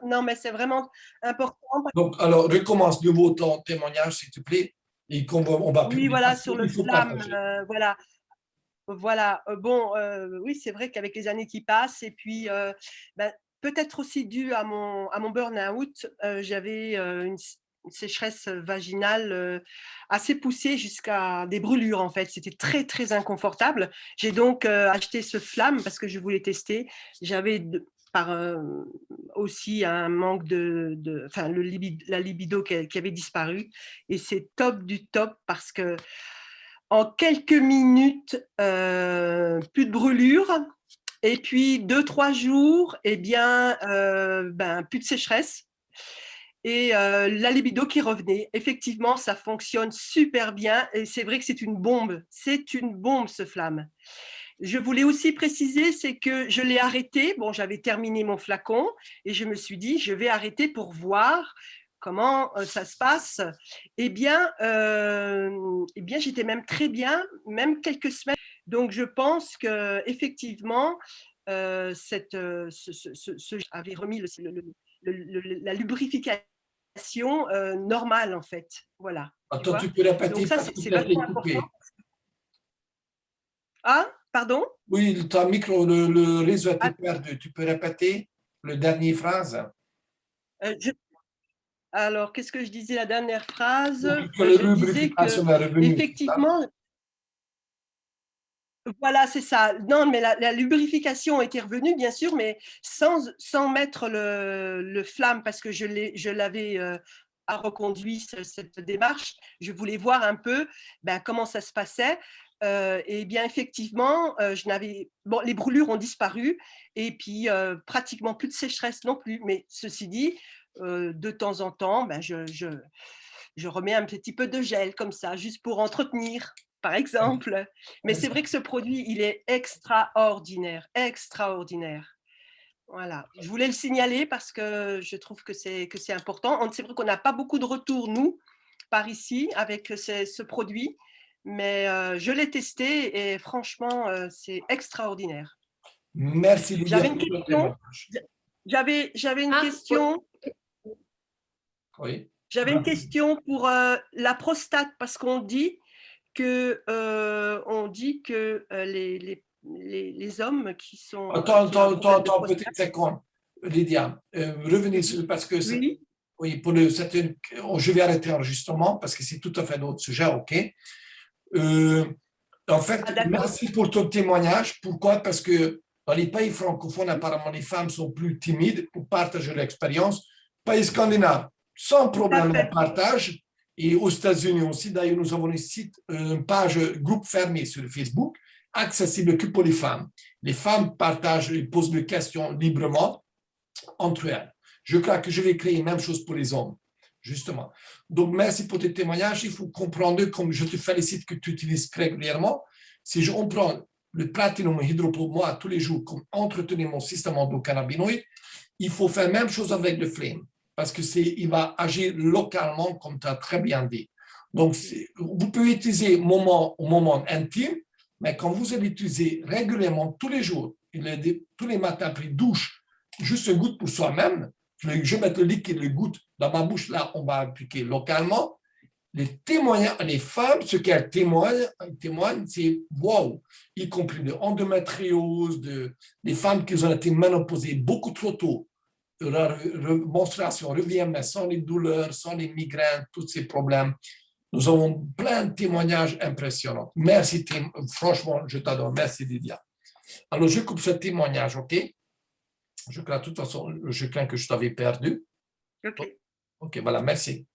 Non, mais c'est vraiment important. Donc, alors, recommence de nouveau ton témoignage, s'il te plaît, et on va Oui, publier voilà, parce sur le qu'il faut flamme, partager. voilà. Voilà, bon, oui, c'est vrai qu'avec les années qui passent et puis, bah, peut-être aussi dû à mon burn-out, j'avais, une sécheresse vaginale, assez poussée jusqu'à des brûlures, en fait. C'était très, très inconfortable. J'ai donc, acheté ce Flamme parce que je voulais tester. J'avais par, aussi un manque enfin, la libido qui avait disparu et c'est top du top parce que en quelques minutes, plus de brûlure et puis 2-3 jours, eh bien, ben, plus de sécheresse et la libido qui revenait. Effectivement, ça fonctionne super bien et c'est vrai que c'est une bombe. C'est une bombe ce Flamme. Je voulais aussi préciser, c'est que je l'ai arrêté. Bon, j'avais terminé mon flacon et je me suis dit: «Je vais arrêter pour voir comment, ça se passe». Eh bien, j'étais même très bien, même quelques semaines. Donc je pense qu'effectivement, cette, ce avait remis la lubrification, normale, en fait. Voilà, tu Attends, vois? tu peux Donc répéter ça, parce que c'est tu as été vachement important. coupé. Ah? Pardon? Oui, ton micro, le réseau a été perdu. Tu peux répéter le dernier phrase? Je Alors, qu'est-ce que je disais la dernière phrase? Que la Je disais lubrification est revenue, c'est ça? qu'effectivement voilà, c'est ça. Non, mais la lubrification était revenue, bien sûr, mais sans mettre le Flamme parce que je l'avais, reconduit cette démarche. Je voulais voir un peu, ben, comment ça se passait, et bien, effectivement, je n'avais bon, les brûlures ont disparu et puis, pratiquement plus de sécheresse non plus. Mais ceci dit, de temps en temps, ben, je remets un petit peu de gel comme ça, juste pour entretenir, par exemple. Mais c'est vrai que ce produit, il est extraordinaire, extraordinaire. Voilà, je voulais le signaler parce que je trouve que c'est important. C'est vrai qu'on n'a pas beaucoup de retours, nous, par ici, avec ce produit, mais je l'ai testé et franchement, c'est extraordinaire. Merci Lydia J'avais une pour ton question, témoignage. j'avais une Ah, oui. question Oui. J'avais une question pour, la prostate parce on dit que, les hommes qui ont un problème de Attends, une prostate petite seconde. Lydia, revenez oui, sur parce que oui, oui, je vais arrêter l'enregistrement parce que c'est tout à fait d'autres sujet, ok? Euh, En ah fait, d'accord, merci pour ton témoignage. Pourquoi? Parce que dans les pays francophones, apparemment, les femmes sont plus timides pour partager l'expérience. Pays scandinaves, sans tout à problème, on fait, partage. Et aux États-Unis aussi, d'ailleurs, nous avons une page groupe fermé sur Facebook, accessible que pour les femmes. Les femmes partagent et posent des questions librement entre elles. Je crois que je vais créer la même chose pour les hommes, justement. Donc, merci pour tes témoignages. Il faut comprendre, comme je te félicite que tu utilises régulièrement, si on prend le platinum hydro pour moi tous les jours, comme entretenir mon système endocannabinoïde, il faut faire la même chose avec le flame, parce que il va agir localement, comme tu as très bien dit. Donc, vous pouvez utiliser au moment intime, mais quand vous allez l'utiliser régulièrement tous les jours, tous les matins après douche, juste une goutte pour soi-même, je mets le liquide, le goutte dans ma bouche, là, on va appliquer localement. Les femmes, ce qu'elles témoignent, c'est wow, y compris de endométriose, des femmes qui ont été ménopausées beaucoup trop tôt. La menstruation revient, mais sans les douleurs, sans les migraines, tous ces problèmes. Nous avons plein de témoignages impressionnants. Merci, franchement, je t'adore. Merci, Lydia. Alors, je coupe ce témoignage, OK? Je crains, de toute façon, je crains que je t'avais perdu. OK. OK, voilà, merci.